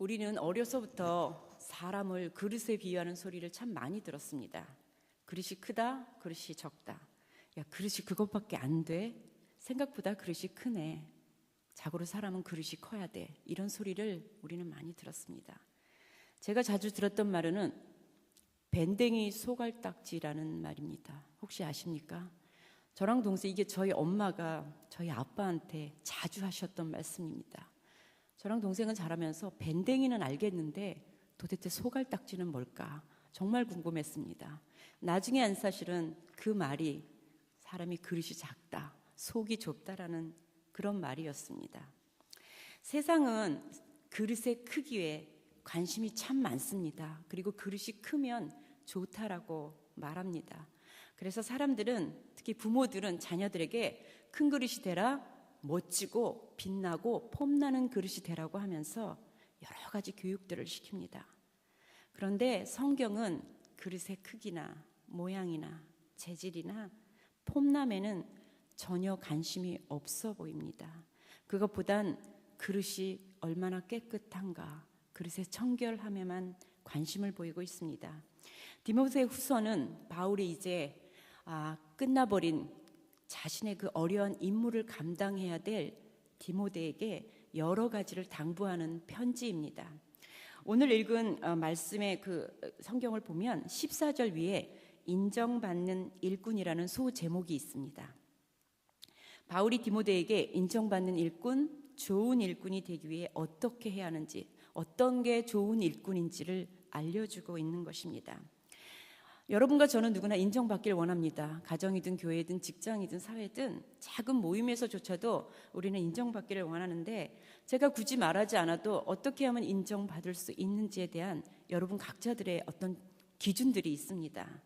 우리는 어려서부터 사람을 그릇에 비유하는 소리를 참 많이 들었습니다. 그릇이 크다, 그릇이 적다. 야, 그릇이 그것밖에 안 돼? 생각보다 그릇이 크네. 자고로 사람은 그릇이 커야 돼. 이런 소리를 우리는 많이 들었습니다. 제가 자주 들었던 말은 밴댕이 소갈딱지라는 말입니다. 혹시 아십니까? 저랑 동생, 이게 저희 엄마가 저희 아빠한테 자주 하셨던 말씀입니다. 저랑 동생은 자라면서 밴댕이는 알겠는데 도대체 소갈딱지는 뭘까? 정말 궁금했습니다. 나중에 안 사실은 그 말이 사람이 그릇이 작다, 속이 좁다라는 그런 말이었습니다. 세상은 그릇의 크기에 관심이 참 많습니다. 그리고 그릇이 크면 좋다라고 말합니다. 그래서 사람들은, 특히 부모들은 자녀들에게 큰 그릇이 되라, 멋지고 빛나고 폼나는 그릇이 되라고 하면서 여러 가지 교육들을 시킵니다. 그런데 성경은 그릇의 크기나 모양이나 재질이나 폼남에는 전혀 관심이 없어 보입니다. 그것보단 그릇이 얼마나 깨끗한가, 그릇의 청결함에만 관심을 보이고 있습니다. 디모데후서는 바울이 이제 끝나버린 자신의 그 어려운 임무를 감당해야 될 디모데에게 여러 가지를 당부하는 편지입니다. 오늘 읽은 말씀의 그 성경을 보면 14절 위에 인정받는 일꾼이라는 소제목이 있습니다. 바울이 디모데에게 인정받는 일꾼, 좋은 일꾼이 되기 위해 어떻게 해야 하는지, 어떤 게 좋은 일꾼인지를 알려주고 있는 것입니다. 여러분과 저는 누구나 인정받기를 원합니다. 가정이든 교회든 직장이든 사회든 작은 모임에서조차도 우리는 인정받기를 원하는데, 제가 굳이 말하지 않아도 어떻게 하면 인정받을 수 있는지에 대한 여러분 각자들의 어떤 기준들이 있습니다.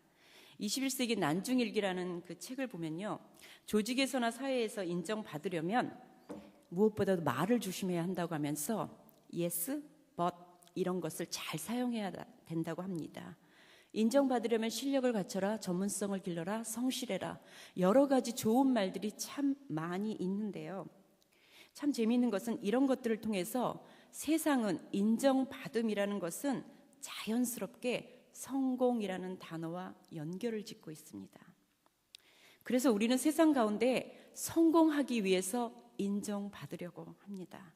21세기 난중일기라는 그 책을 보면요, 조직에서나 사회에서 인정받으려면 무엇보다도 말을 조심해야 한다고 하면서 yes, but 이런 것을 잘 사용해야 된다고 합니다. 인정받으려면 실력을 갖춰라, 전문성을 길러라, 성실해라, 여러 가지 좋은 말들이 참 많이 있는데요. 참 재미있는 것은 이런 것들을 통해서 세상은 인정받음이라는 것은 자연스럽게 성공이라는 단어와 연결을 짓고 있습니다. 그래서 우리는 세상 가운데 성공하기 위해서 인정받으려고 합니다.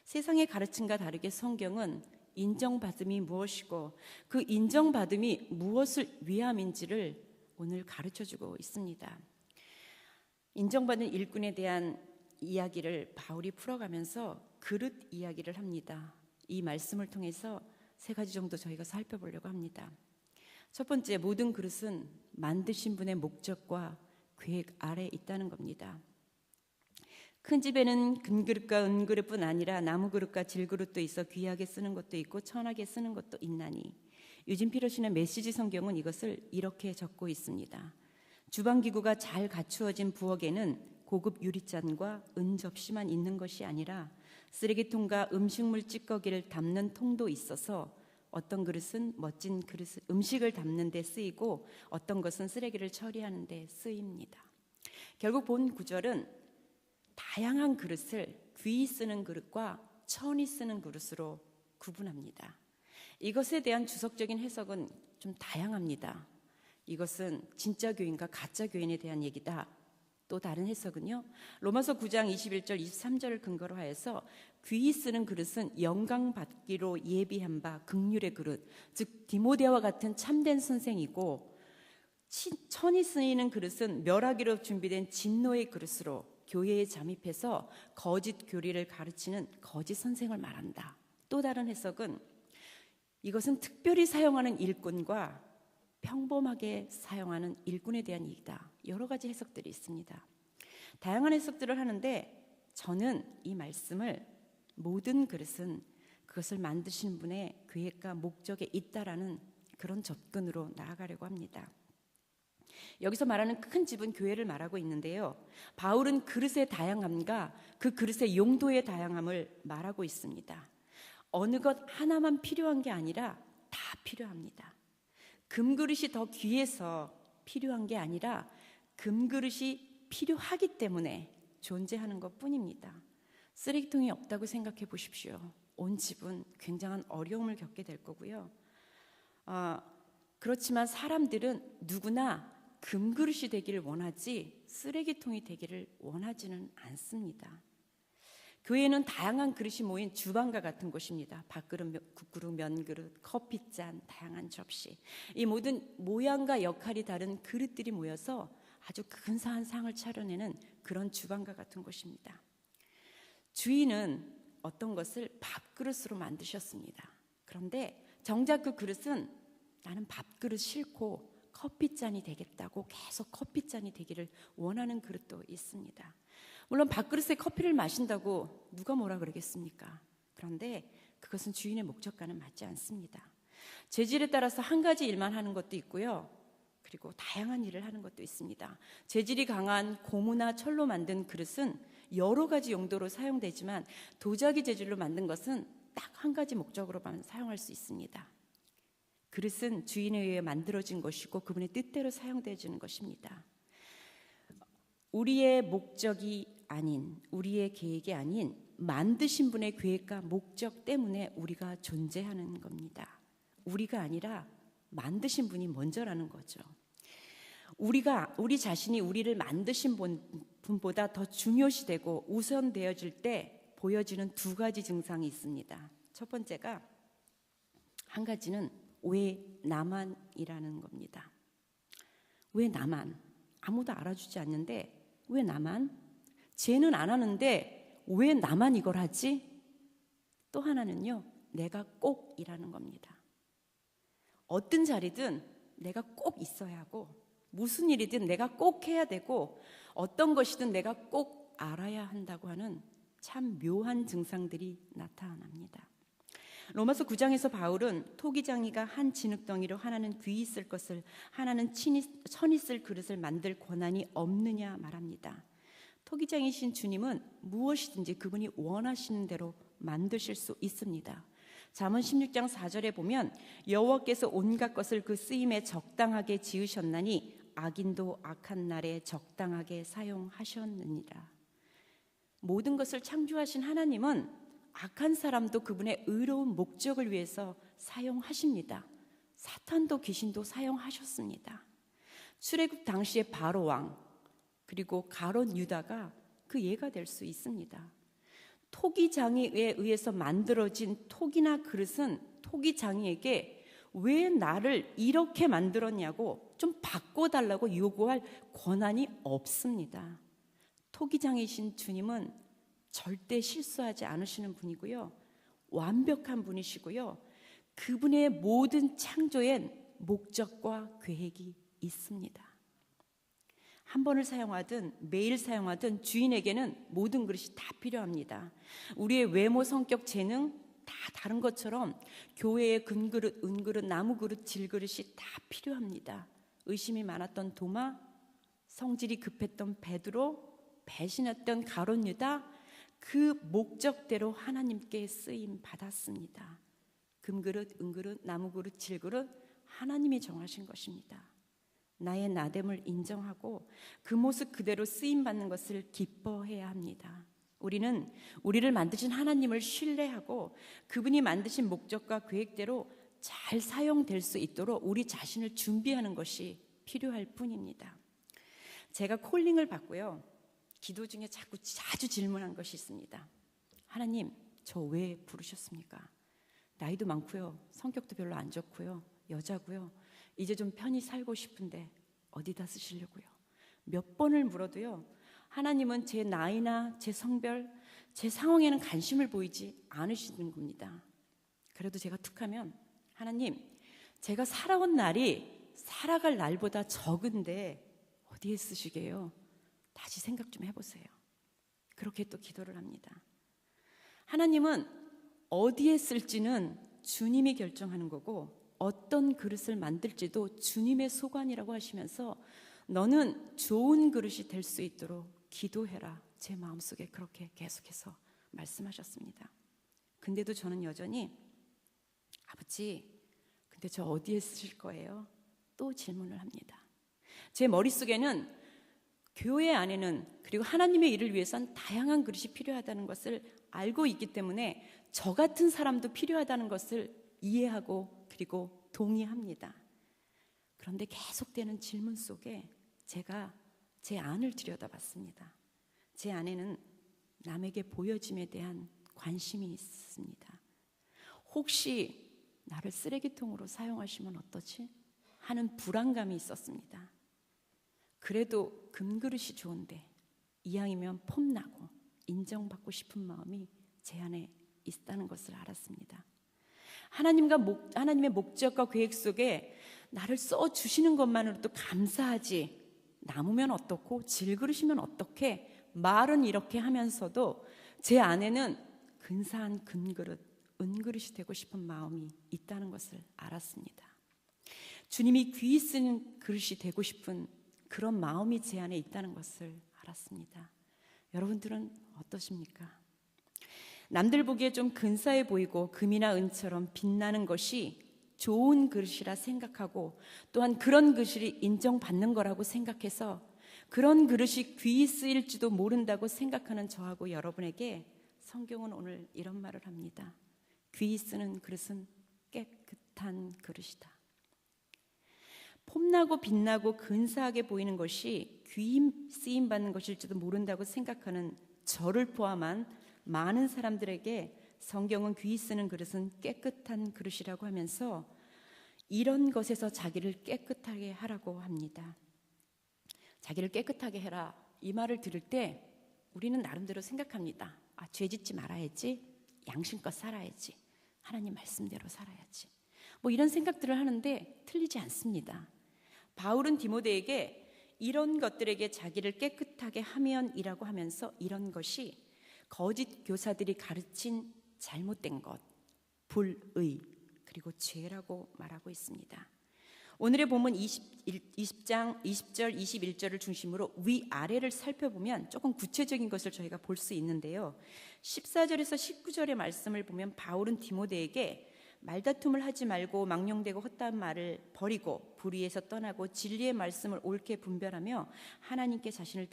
세상의 가르침과 다르게 성경은 인정받음이 무엇이고 그 인정받음이 무엇을 위함인지를 오늘 가르쳐주고 있습니다. 인정받는 일꾼에 대한 이야기를 바울이 풀어가면서 그릇 이야기를 합니다. 이 말씀을 통해서 세 가지 정도 저희가 살펴보려고 합니다. 첫 번째, 모든 그릇은 만드신 분의 목적과 계획 아래 있다는 겁니다. 큰 집에는 금그릇과 은그릇뿐 아니라 나무그릇과 질그릇도 있어 귀하게 쓰는 것도 있고 천하게 쓰는 것도 있나니. 유진 피러시는 메시지 성경은 이것을 이렇게 적고 있습니다. 주방기구가 잘 갖추어진 부엌에는 고급 유리잔과 은접시만 있는 것이 아니라 쓰레기통과 음식물 찌꺼기를 담는 통도 있어서 어떤 그릇은 멋진 음식을 담는 데 쓰이고 어떤 것은 쓰레기를 처리하는 데 쓰입니다. 결국 본 구절은 다양한 그릇을 귀히 쓰는 그릇과 천히 쓰는 그릇으로 구분합니다. 이것에 대한 주석적인 해석은 좀 다양합니다. 이것은 진짜 교인과 가짜 교인에 대한 얘기다. 또 다른 해석은요, 로마서 9장 21절 23절을 근거로 하여서 귀히 쓰는 그릇은 영광받기로 예비한 바 긍휼의 그릇, 즉 디모데와 같은 참된 선생이고, 천히 쓰이는 그릇은 멸하기로 준비된 진노의 그릇으로 교회에 잠입해서 거짓 교리를 가르치는 거짓 선생을 말한다. 또 다른 해석은 이것은 특별히 사용하는 일꾼과 평범하게 사용하는 일꾼에 대한 얘기다. 여러 가지 해석들이 있습니다. 다양한 해석들을 하는데 저는 이 말씀을 모든 그릇은 그것을 만드신 분의 계획과 목적에 있다라는 그런 접근으로 나아가려고 합니다. 여기서 말하는 큰 집은 교회를 말하고 있는데요, 바울은 그릇의 다양함과 그 그릇의 용도의 다양함을 말하고 있습니다. 어느 것 하나만 필요한 게 아니라 다 필요합니다. 금그릇이 더 귀해서 필요한 게 아니라 금그릇이 필요하기 때문에 존재하는 것 뿐입니다. 쓰레기통이 없다고 생각해 보십시오. 온 집은 굉장한 어려움을 겪게 될 거고요. 그렇지만 사람들은 누구나 금그릇이 되기를 원하지 쓰레기통이 되기를 원하지는 않습니다. 교회는 다양한 그릇이 모인 주방과 같은 곳입니다. 밥그릇, 국그릇, 면그릇, 커피잔, 다양한 접시, 이 모든 모양과 역할이 다른 그릇들이 모여서 아주 근사한 상을 차려내는 그런 주방과 같은 곳입니다. 주인은 어떤 것을 밥그릇으로 만드셨습니다. 그런데 정작 그 그릇은 나는 밥그릇 싫고 커피잔이 되겠다고 계속 커피잔이 되기를 원하는 그릇도 있습니다. 물론 밥그릇에 커피를 마신다고 누가 뭐라 그러겠습니까? 그런데 그것은 주인의 목적과는 맞지 않습니다. 재질에 따라서 한 가지 일만 하는 것도 있고요. 그리고 다양한 일을 하는 것도 있습니다. 재질이 강한 고무나 철로 만든 그릇은 여러 가지 용도로 사용되지만 도자기 재질로 만든 것은 딱 한 가지 목적으로만 사용할 수 있습니다. 그릇은 주인에 의해 만들어진 것이고 그분의 뜻대로 사용되어지는 것입니다. 우리의 목적이 아닌, 우리의 계획이 아닌 만드신 분의 계획과 목적 때문에 우리가 존재하는 겁니다. 우리가 아니라 만드신 분이 먼저라는 거죠. 우리 자신이 우리를 만드신 분보다 더 중요시되고 우선되어질 때 보여지는 두 가지 증상이 있습니다. 첫 번째가, 한 가지는 왜 나만이라는 겁니다. 왜 나만? 아무도 알아주지 않는데 왜 나만? 쟤는 안 하는데 왜 나만 이걸 하지? 또 하나는요, 내가 꼭이라는 겁니다. 어떤 자리든 내가 꼭 있어야 하고, 무슨 일이든 내가 꼭 해야 되고, 어떤 것이든 내가 꼭 알아야 한다고 하는 참 묘한 증상들이 나타납니다. 로마서 9장에서 바울은 토기장이가 한 진흙덩이로 하나는 귀 있을 것을, 하나는 천 있을 그릇을 만들 권한이 없느냐 말합니다. 토기장이신 주님은 무엇이든지 그분이 원하시는 대로 만드실 수 있습니다. 잠언 16장 4절에 보면 여호와께서 온갖 것을 그 쓰임에 적당하게 지으셨나니 악인도 악한 날에 적당하게 사용하셨느니라. 모든 것을 창조하신 하나님은 악한 사람도 그분의 의로운 목적을 위해서 사용하십니다. 사탄도 귀신도 사용하셨습니다. 출애굽 당시의 바로 왕, 그리고 가룟 유다가 그 예가 될 수 있습니다. 토기장이에 의해서 만들어진 톡이나 그릇은 토기장이에게 왜 나를 이렇게 만들었냐고 좀 바꿔달라고 요구할 권한이 없습니다. 토기장이신 주님은 절대 실수하지 않으시는 분이고요, 완벽한 분이시고요, 그분의 모든 창조엔 목적과 계획이 있습니다. 한 번을 사용하든 매일 사용하든 주인에게는 모든 그릇이 다 필요합니다. 우리의 외모, 성격, 재능 다 다른 것처럼 교회의 금그릇, 은그릇, 나무그릇, 질그릇이 다 필요합니다. 의심이 많았던 도마, 성질이 급했던 베드로, 배신했던 가룟 유다, 그 목적대로 하나님께 쓰임 받았습니다. 금그릇, 은그릇, 나무그릇, 질그릇, 하나님이 정하신 것입니다. 나의 나됨을 인정하고 그 모습 그대로 쓰임받는 것을 기뻐해야 합니다. 우리는 우리를 만드신 하나님을 신뢰하고 그분이 만드신 목적과 계획대로 잘 사용될 수 있도록 우리 자신을 준비하는 것이 필요할 뿐입니다. 제가 콜링을 받고요, 기도 중에 자주 질문한 것이 있습니다. 하나님, 저 왜 부르셨습니까? 나이도 많고요, 성격도 별로 안 좋고요, 여자고요, 이제 좀 편히 살고 싶은데 어디다 쓰시려고요? 몇 번을 물어도요, 하나님은 제 나이나 제 성별, 제 상황에는 관심을 보이지 않으시는 겁니다. 그래도 제가 툭하면, 하나님, 제가 살아온 날이 살아갈 날보다 적은데 어디에 쓰시게요? 다시 생각 좀 해보세요. 그렇게 또 기도를 합니다. 하나님은 어디에 쓸지는 주님이 결정하는 거고 어떤 그릇을 만들지도 주님의 소관이라고 하시면서 너는 좋은 그릇이 될 수 있도록 기도해라, 제 마음속에 그렇게 계속해서 말씀하셨습니다. 근데도 저는 여전히, 아버지, 근데 저 어디에 쓰실 거예요? 또 질문을 합니다. 제 머릿속에는 교회 안에는 그리고 하나님의 일을 위해선 다양한 그릇이 필요하다는 것을 알고 있기 때문에 저 같은 사람도 필요하다는 것을 이해하고 그리고 동의합니다. 그런데 계속되는 질문 속에 제가 제 안을 들여다봤습니다. 제 안에는 남에게 보여짐에 대한 관심이 있습니다. 혹시 나를 쓰레기통으로 사용하시면 어떠지? 하는 불안감이 있었습니다. 그래도 금그릇이 좋은데 이왕이면 폼나고 인정받고 싶은 마음이 제 안에 있다는 것을 알았습니다. 하나님의 목적과 계획 속에 나를 써주시는 것만으로도 감사하지, 남으면 어떻고 질그릇이면 어떻게, 말은 이렇게 하면서도 제 안에는 근사한 금그릇, 은그릇이 되고 싶은 마음이 있다는 것을 알았습니다. 주님이 귀히 쓰는 그릇이 되고 싶은 그런 마음이 제 안에 있다는 것을 알았습니다. 여러분들은 어떠십니까? 남들 보기에 좀 근사해 보이고 금이나 은처럼 빛나는 것이 좋은 그릇이라 생각하고 또한 그런 그릇이 인정받는 거라고 생각해서 그런 그릇이 귀히 쓰일지도 모른다고 생각하는 저하고 여러분에게 성경은 오늘 이런 말을 합니다. 귀히 쓰는 그릇은 깨끗한 그릇이다. 폼나고 빛나고 근사하게 보이는 것이 귀히 쓰임받는 것일지도 모른다고 생각하는 저를 포함한 많은 사람들에게 성경은 귀히 쓰는 그릇은 깨끗한 그릇이라고 하면서 이런 것에서 자기를 깨끗하게 하라고 합니다. 자기를 깨끗하게 해라, 이 말을 들을 때 우리는 나름대로 생각합니다. 죄 짓지 말아야지, 양심껏 살아야지, 하나님 말씀대로 살아야지, 뭐 이런 생각들을 하는데 틀리지 않습니다. 바울은 디모데에게 이런 것들에게 자기를 깨끗하게 하면이라고 하면서 이런 것이 거짓 교사들이 가르친 잘못된 것, 불의, 그리고 죄라고 말하고 있습니다. 오늘의 본문 20장 20절 21절을 중심으로 위아래를 살펴보면 조금 구체적인 것을 저희가 볼 수 있는데요. 14절에서 19절의 말씀을 보면 바울은 디모데에게 말다툼을 하지 말고 망령되고 헛다운 말을 버리고 불의에서 떠나고 진리의 말씀을 옳게 분별하며 하나님께 자신을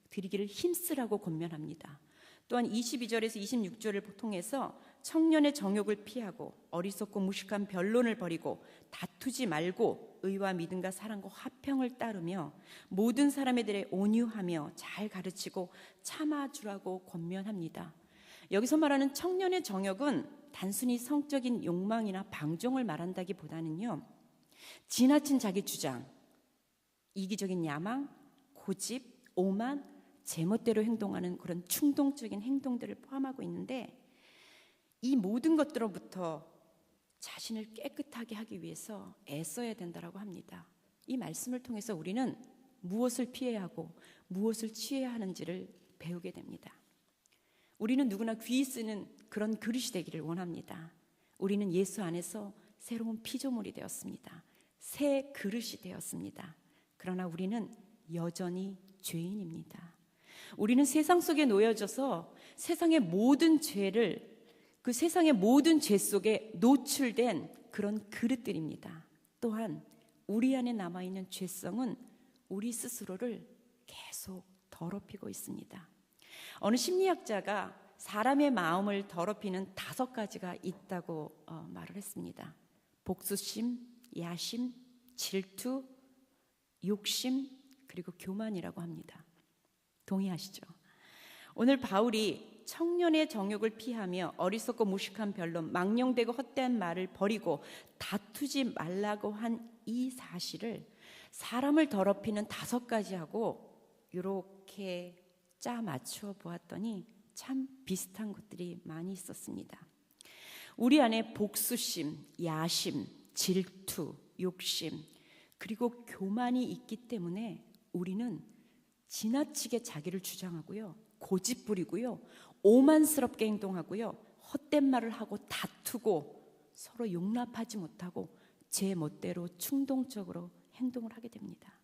드리기를 힘쓰라고 권면합니다. 또한 22절에서 26절을 통해서 청년의 정욕을 피하고 어리석고 무식한 변론을 버리고 다투지 말고 의와 믿음과 사랑과 화평을 따르며 모든 사람에 대해 온유하며 잘 가르치고 참아주라고 권면합니다. 여기서 말하는 청년의 정욕은 단순히 성적인 욕망이나 방종을 말한다기보다는요, 지나친 자기 주장, 이기적인 야망, 고집, 오만, 제멋대로 행동하는 그런 충동적인 행동들을 포함하고 있는데 이 모든 것들로부터 자신을 깨끗하게 하기 위해서 애써야 된다고 합니다. 이 말씀을 통해서 우리는 무엇을 피해야 하고 무엇을 취해야 하는지를 배우게 됩니다. 우리는 누구나 귀히 쓰는 그런 그릇이 되기를 원합니다. 우리는 예수 안에서 새로운 피조물이 되었습니다. 새 그릇이 되었습니다. 그러나 우리는 여전히 죄인입니다. 우리는 세상 속에 놓여져서 세상의 모든 죄를, 그 세상의 모든 죄 속에 노출된 그런 그릇들입니다. 또한 우리 안에 남아있는 죄성은 우리 스스로를 계속 더럽히고 있습니다. 어느 심리학자가 사람의 마음을 더럽히는 5가지가 있다고 말을 했습니다. 복수심, 야심, 질투, 욕심, 그리고 교만이라고 합니다. 동의하시죠? 오늘 바울이 청년의 정욕을 피하며 어리석고 무식한 변론, 망령되고 헛되은 말을 버리고 다투지 말라고 한 이 사실을 사람을 더럽히는 5가지하고 이렇게 짜 맞추어 보았더니 참 비슷한 것들이 많이 있었습니다. 우리 안에 복수심, 야심, 질투, 욕심, 그리고 교만이 있기 때문에 우리는 지나치게 자기를 주장하고요, 고집 부리고요, 오만스럽게 행동하고요, 헛된 말을 하고 다투고 서로 용납하지 못하고 제 멋대로 충동적으로 행동을 하게 됩니다.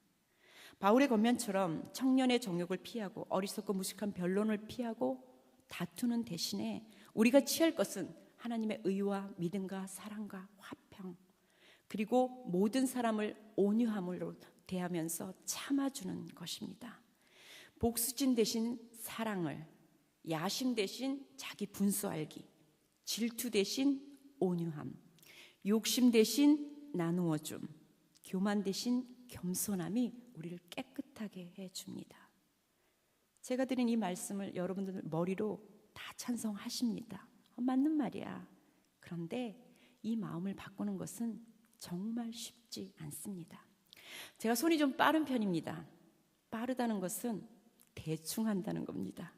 바울의 권면처럼 청년의 정욕을 피하고 어리석고 무식한 변론을 피하고 다투는 대신에 우리가 취할 것은 하나님의 의와 믿음과 사랑과 화평, 그리고 모든 사람을 온유함으로 대하면서 참아주는 것입니다. 복수진 대신 사랑을, 야심 대신 자기 분수 알기, 질투 대신 온유함, 욕심 대신 나누어줌, 교만 대신 겸손함이 우리를 깨끗하게 해줍니다. 제가 드린 이 말씀을 여러분들 머리로 다 찬성하십니다. 맞는 말이야. 그런데 이 마음을 바꾸는 것은 정말 쉽지 않습니다. 제가 손이 좀 빠른 편입니다. 빠르다는 것은 대충 한다는 겁니다.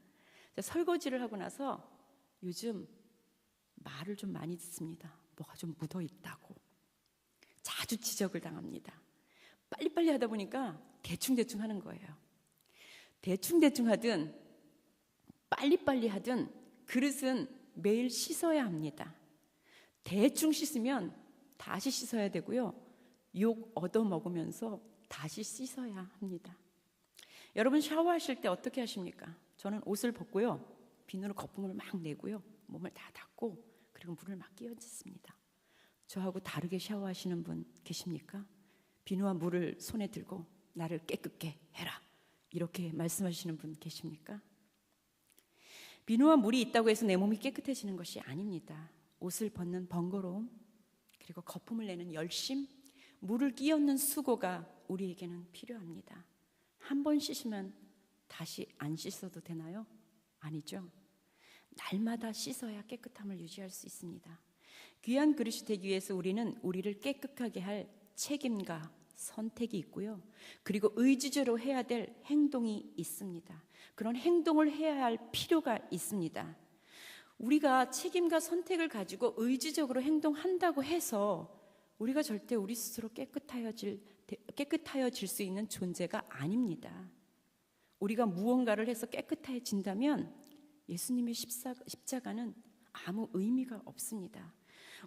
설거지를 하고 나서 요즘 말을 좀 많이 듣습니다. 뭐가 좀 묻어 있다고. 자주 지적을 당합니다. 빨리빨리 하다 보니까 대충대충 하는 거예요. 대충대충 하든 빨리빨리 하든 그릇은 매일 씻어야 합니다. 대충 씻으면 다시 씻어야 되고요. 욕 얻어먹으면서 다시 씻어야 합니다. 여러분 샤워하실 때 어떻게 하십니까? 저는 옷을 벗고요. 비누로 거품을 막 내고요. 몸을 다 닦고 그리고 물을 막 끼얹습니다. 저하고 다르게 샤워하시는 분 계십니까? 비누와 물을 손에 들고 나를 깨끗게 해라. 이렇게 말씀하시는 분 계십니까? 비누와 물이 있다고 해서 내 몸이 깨끗해지는 것이 아닙니다. 옷을 벗는 번거로움, 그리고 거품을 내는 열심, 물을 끼얹는 수고가 우리에게는 필요합니다. 한 번 씻으면 다시 안 씻어도 되나요? 아니죠. 날마다 씻어야 깨끗함을 유지할 수 있습니다. 귀한 그릇이 되기 위해서 우리는 우리를 깨끗하게 할 책임과 선택이 있고요. 그리고 의지적으로 해야 될 행동이 있습니다. 그런 행동을 해야 할 필요가 있습니다. 우리가 책임과 선택을 가지고 의지적으로 행동한다고 해서 우리가 절대 우리 스스로 깨끗하여질 수 있는 존재가 아닙니다. 우리가 무언가를 해서 깨끗해진다면 예수님의 십자가는 아무 의미가 없습니다.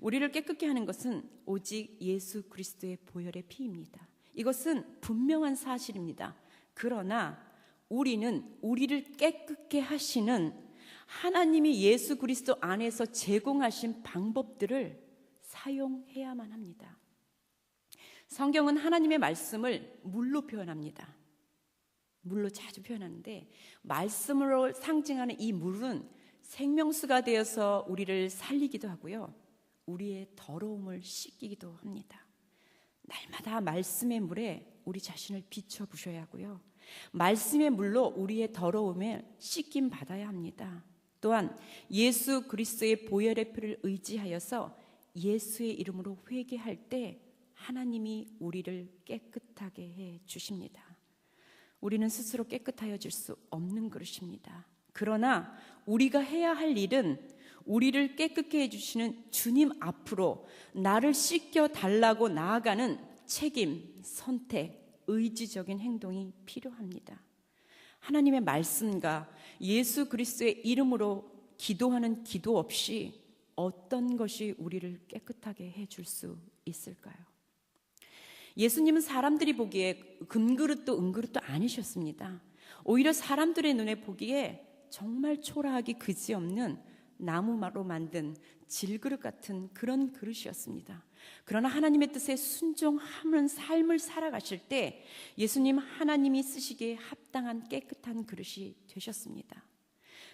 우리를 깨끗게 하는 것은 오직 예수 그리스도의 보혈의 피입니다. 이것은 분명한 사실입니다. 그러나 우리는 우리를 깨끗게 하시는 하나님이 예수 그리스도 안에서 제공하신 방법들을 사용해야만 합니다. 성경은 하나님의 말씀을 물로 표현합니다. 물로 자주 표현하는데 말씀으로 상징하는 이 물은 생명수가 되어서 우리를 살리기도 하고요. 우리의 더러움을 씻기기도 합니다. 날마다 말씀의 물에 우리 자신을 비춰보셔야 하고요. 말씀의 물로 우리의 더러움을 씻김 받아야 합니다. 또한 예수 그리스도의 보혈의 피를 의지하여서 예수의 이름으로 회개할 때 하나님이 우리를 깨끗하게 해 주십니다. 우리는 스스로 깨끗하여질 수 없는 그릇입니다. 그러나 우리가 해야 할 일은 우리를 깨끗게 해주시는 주님 앞으로 나를 씻겨달라고 나아가는 책임, 선택, 의지적인 행동이 필요합니다. 하나님의 말씀과 예수 그리스도의 이름으로 기도하는 기도 없이 어떤 것이 우리를 깨끗하게 해줄 수 있을까요? 예수님은 사람들이 보기에 금그릇도 은그릇도 아니셨습니다. 오히려 사람들의 눈에 보기에 정말 초라하기 그지없는 나무로 만든 질그릇 같은 그런 그릇이었습니다. 그러나 하나님의 뜻에 순종하는 삶을 살아가실 때 예수님 하나님이 쓰시기에 합당한 깨끗한 그릇이 되셨습니다.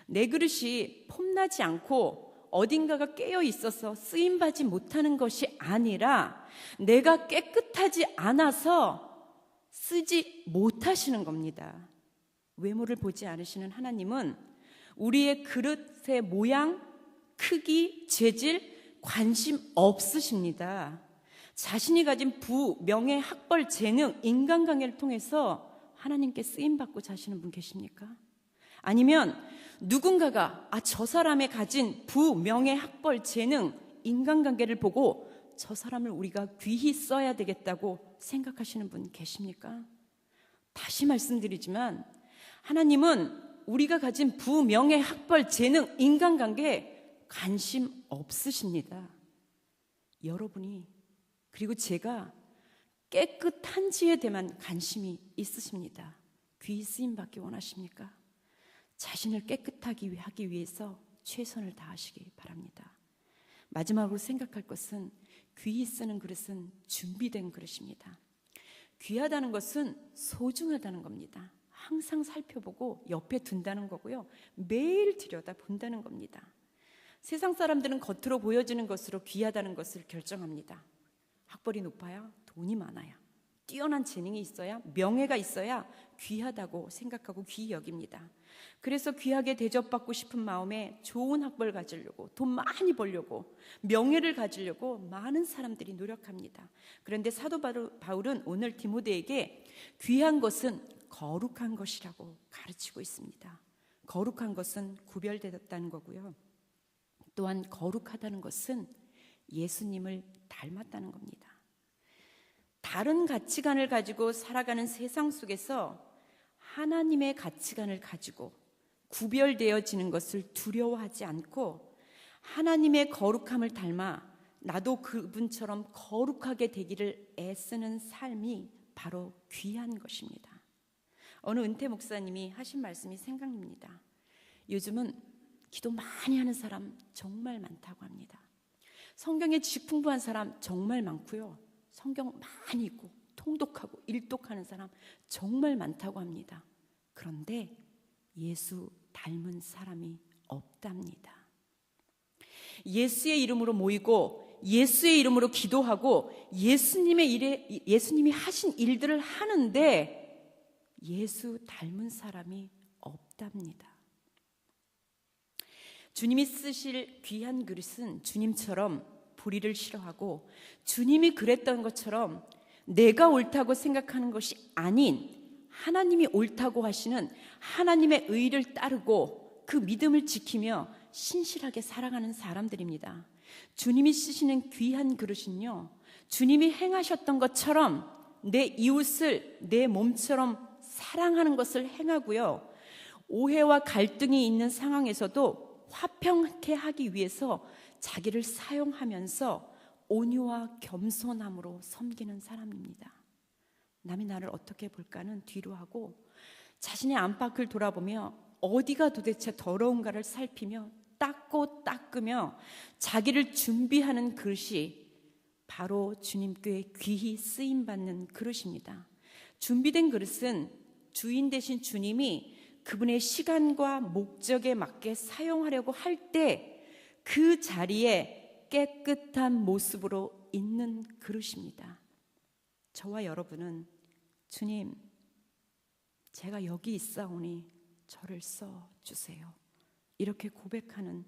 내 그릇이 폼나지 않고 어딘가가 깨어 있어서 쓰임받지 못하는 것이 아니라 내가 깨끗하지 않아서 쓰지 못하시는 겁니다. 외모를 보지 않으시는 하나님은 우리의 그릇의 모양, 크기, 재질 관심 없으십니다. 자신이 가진 부, 명예, 학벌, 재능, 인간관계를 통해서 하나님께 쓰임받고 자시는 분 계십니까? 아니면 누군가가 저 사람의 가진 부, 명예, 학벌, 재능, 인간관계를 보고 저 사람을 우리가 귀히 써야 되겠다고 생각하시는 분 계십니까? 다시 말씀드리지만 하나님은 우리가 가진 부, 명예, 학벌, 재능, 인간관계에 관심 없으십니다. 여러분이 그리고 제가 깨끗한지에 대한 관심이 있으십니다. 귀히 쓰임받기 원하십니까? 자신을 깨끗하게 하기 위해서 최선을 다하시기 바랍니다. 마지막으로 생각할 것은 귀히 쓰는 그릇은 준비된 그릇입니다. 귀하다는 것은 소중하다는 겁니다. 항상 살펴보고 옆에 둔다는 거고요. 매일 들여다본다는 겁니다. 세상 사람들은 겉으로 보여지는 것으로 귀하다는 것을 결정합니다. 학벌이 높아야, 돈이 많아야, 뛰어난 재능이 있어야, 명예가 있어야 귀하다고 생각하고 귀히 여깁니다. 그래서 귀하게 대접받고 싶은 마음에 좋은 학벌 가지려고, 돈 많이 벌려고, 명예를 가지려고 많은 사람들이 노력합니다. 그런데 사도 바울은 오늘 디모데에게 귀한 것은 거룩한 것이라고 가르치고 있습니다. 거룩한 것은 구별되었다는 거고요. 또한 거룩하다는 것은 예수님을 닮았다는 겁니다. 다른 가치관을 가지고 살아가는 세상 속에서 하나님의 가치관을 가지고 구별되어지는 것을 두려워하지 않고 하나님의 거룩함을 닮아 나도 그분처럼 거룩하게 되기를 애쓰는 삶이 바로 귀한 것입니다. 어느 은퇴 목사님이 하신 말씀이 생각납니다. 요즘은 기도 많이 하는 사람 정말 많다고 합니다. 성경에 지식풍부한 사람 정말 많고요. 성경 많이 읽고 통독하고 일독하는 사람 정말 많다고 합니다. 그런데 예수 닮은 사람이 없답니다. 예수의 이름으로 모이고 예수의 이름으로 기도하고 예수님이 하신 일들을 하는데 예수 닮은 사람이 없답니다. 주님이 쓰실 귀한 그릇은 주님처럼 불의를 싫어하고 주님이 그랬던 것처럼 내가 옳다고 생각하는 것이 아닌 하나님이 옳다고 하시는 하나님의 의를 따르고 그 믿음을 지키며 신실하게 살아가는 사람들입니다. 주님이 쓰시는 귀한 그릇은요, 주님이 행하셨던 것처럼 내 이웃을 내 몸처럼 사랑하는 것을 행하고요, 오해와 갈등이 있는 상황에서도 화평케 하기 위해서 자기를 사용하면서 온유와 겸손함으로 섬기는 사람입니다. 남이 나를 어떻게 볼까는 뒤로 하고 자신의 안팎을 돌아보며 어디가 도대체 더러운가를 살피며 닦고 닦으며 자기를 준비하는 그릇이 바로 주님께 귀히 쓰임받는 그릇입니다. 준비된 그릇은 주인 되신 주님이 그분의 시간과 목적에 맞게 사용하려고 할 때 그 자리에 깨끗한 모습으로 있는 그릇입니다. 저와 여러분은 주님, 제가 여기 있사오니 저를 써주세요, 이렇게 고백하는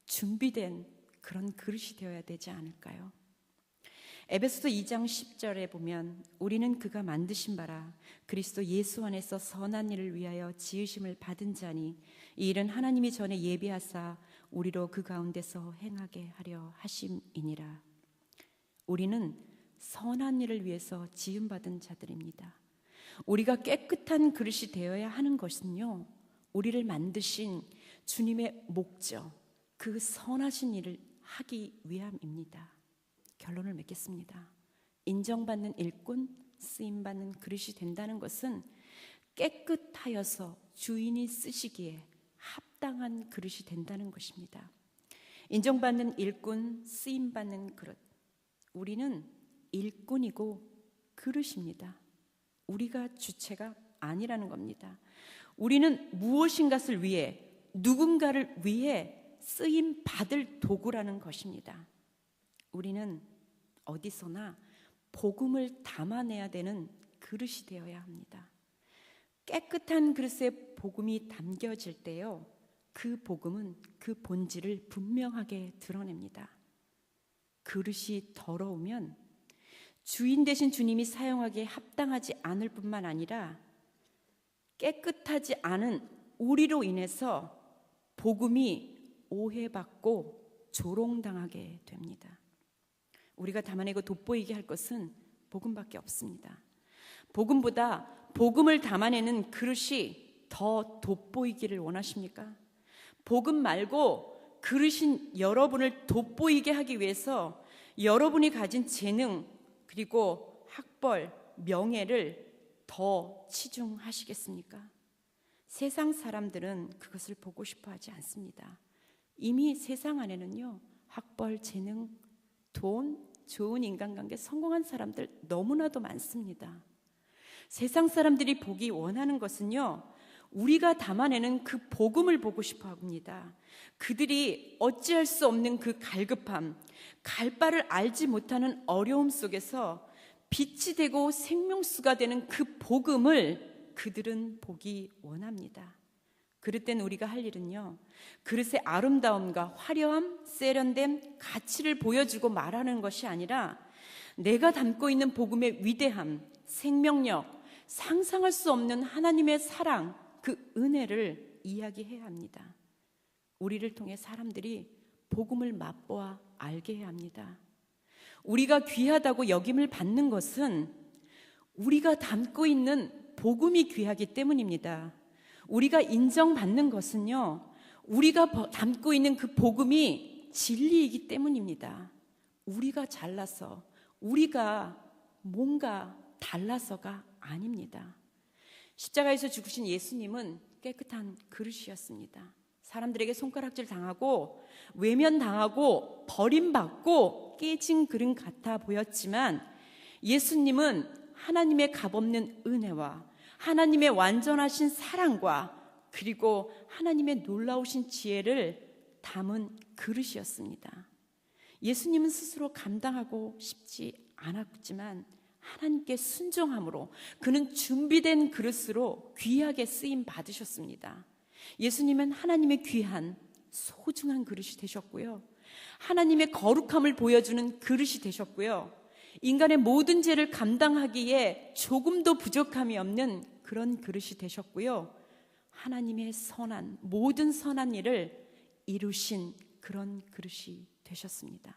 준비된 그런 그릇이 되어야 되지 않을까요? 에베소서 2장 10절에 보면 우리는 그가 만드신 바라 그리스도 예수 안에서 선한 일을 위하여 지으심을 받은 자니 이 일은 하나님이 전에 예비하사 우리로 그 가운데서 행하게 하려 하심이니라. 우리는 선한 일을 위해서 지음받은 자들입니다. 우리가 깨끗한 그릇이 되어야 하는 것은요, 우리를 만드신 주님의 목적, 그 선하신 일을 하기 위함입니다. 결론을 맺겠습니다. 인정받는 일꾼, 쓰임받는 그릇이 된다는 것은 깨끗하여서 주인이 쓰시기에 합당한 그릇이 된다는 것입니다. 인정받는 일꾼, 쓰임받는 그릇. 우리는 일꾼이고 그릇입니다. 우리가 주체가 아니라는 겁니다. 우리는 무엇인가를 위해, 누군가를 위해 쓰임 받을 도구라는 것입니다. 우리는 어디서나 복음을 담아내야 되는 그릇이 되어야 합니다. 깨끗한 그릇에 복음이 담겨질 때요, 그 복음은 그 본질을 분명하게 드러냅니다. 그릇이 더러우면 주인 되신 주님이 사용하기에 합당하지 않을 뿐만 아니라 깨끗하지 않은 우리로 인해서 복음이 오해받고 조롱당하게 됩니다. 우리가 담아내고 돋보이게 할 것은 복음밖에 없습니다. 복음보다 복음을 담아내는 그릇이 더 돋보이기를 원하십니까? 복음 말고 그릇인 여러분을 돋보이게 하기 위해서 여러분이 가진 재능 그리고 학벌, 명예를 더 치중하시겠습니까? 세상 사람들은 그것을 보고 싶어 하지 않습니다. 이미 세상 안에는요, 학벌, 재능, 돈, 좋은 인간관계, 성공한 사람들 너무나도 많습니다. 세상 사람들이 보기 원하는 것은요, 우리가 담아내는 그 복음을 보고 싶어 합니다. 그들이 어찌할 수 없는 그 갈급함, 갈 바를 알지 못하는 어려움 속에서 빛이 되고 생명수가 되는 그 복음을 그들은 보기 원합니다. 그럴 땐 우리가 할 일은요, 그릇의 아름다움과 화려함, 세련됨, 가치를 보여주고 말하는 것이 아니라 내가 담고 있는 복음의 위대함, 생명력, 상상할 수 없는 하나님의 사랑, 그 은혜를 이야기해야 합니다. 우리를 통해 사람들이 복음을 맛보아 알게 해야 합니다. 우리가 귀하다고 여김을 받는 것은 우리가 담고 있는 복음이 귀하기 때문입니다. 우리가 인정받는 것은요, 우리가 담고 있는 그 복음이 진리이기 때문입니다. 우리가 잘나서, 우리가 뭔가 달라서가 아닙니다. 십자가에서 죽으신 예수님은 깨끗한 그릇이었습니다. 사람들에게 손가락질 당하고 외면당하고 버림받고 깨진 그릇 같아 보였지만, 예수님은 하나님의 값없는 은혜와 하나님의 완전하신 사랑과 그리고 하나님의 놀라우신 지혜를 담은 그릇이었습니다. 예수님은 스스로 감당하고 싶지 않았지만 하나님께 순종함으로 그는 준비된 그릇으로 귀하게 쓰임 받으셨습니다. 예수님은 하나님의 귀한 소중한 그릇이 되셨고요, 하나님의 거룩함을 보여주는 그릇이 되셨고요, 인간의 모든 죄를 감당하기에 조금도 부족함이 없는 그런 그릇이 되셨고요, 하나님의 선한, 모든 선한 일을 이루신 그런 그릇이 되셨습니다.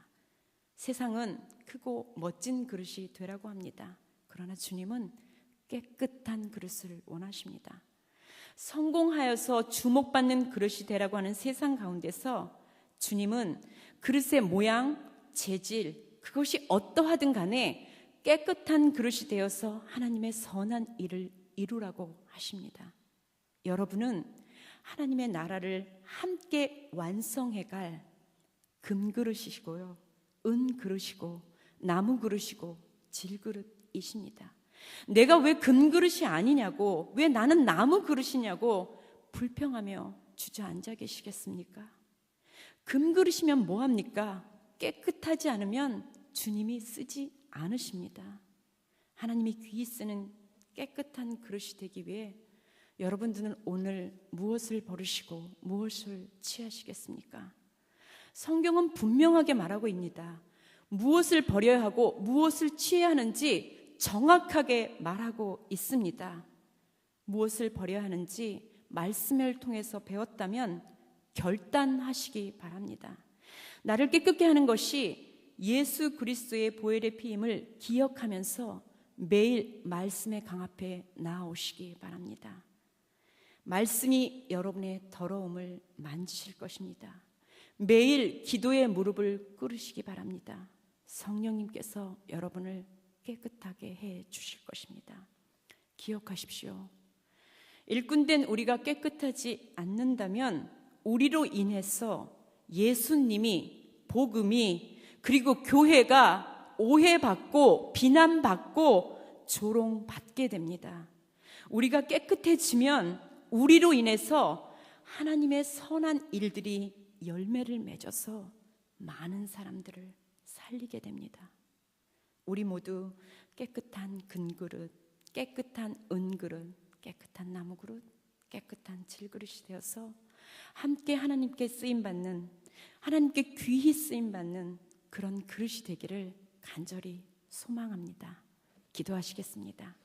세상은 크고 멋진 그릇이 되라고 합니다. 그러나 주님은 깨끗한 그릇을 원하십니다. 성공하여서 주목받는 그릇이 되라고 하는 세상 가운데서 주님은 그릇의 모양, 재질, 그것이 어떠하든 간에 깨끗한 그릇이 되어서 하나님의 선한 일을 이루라고 하십니다. 여러분은 하나님의 나라를 함께 완성해갈 금그릇이시고요, 은그릇이고 나무그릇이고 질그릇이십니다. 내가 왜 금그릇이 아니냐고, 왜 나는 나무그릇이냐고 불평하며 주저앉아 계시겠습니까? 금그릇이면 뭐합니까? 깨끗하지 않으면 주님이 쓰지 않으십니다. 하나님이 귀히 쓰는 깨끗한 그릇이 되기 위해 여러분들은 오늘 무엇을 버리시고 무엇을 취하시겠습니까? 성경은 분명하게 말하고 있습니다. 무엇을 버려야 하고 무엇을 취해야 하는지 정확하게 말하고 있습니다. 무엇을 버려야 하는지 말씀을 통해서 배웠다면 결단하시기 바랍니다. 나를 깨끗게 하는 것이 예수 그리스도의 보혈의 피임을 기억하면서 매일 말씀의 강 앞에 나아오시기 바랍니다. 말씀이 여러분의 더러움을 만지실 것입니다. 매일 기도의 무릎을 꿇으시기 바랍니다. 성령님께서 여러분을 깨끗하게 해 주실 것입니다. 기억하십시오. 일꾼된 우리가 깨끗하지 않는다면 우리로 인해서 예수님이, 복음이, 그리고 교회가 오해받고 비난받고 조롱받게 됩니다. 우리가 깨끗해지면 우리로 인해서 하나님의 선한 일들이 열매를 맺어서 많은 사람들을 살리게 됩니다. 우리 모두 깨끗한 금그릇, 깨끗한 은그릇, 깨끗한 나무그릇, 깨끗한 질그릇이 되어서 함께 하나님께 쓰임받는, 하나님께 귀히 쓰임받는 그런 그릇이 되기를 간절히 소망합니다. 기도하시겠습니다.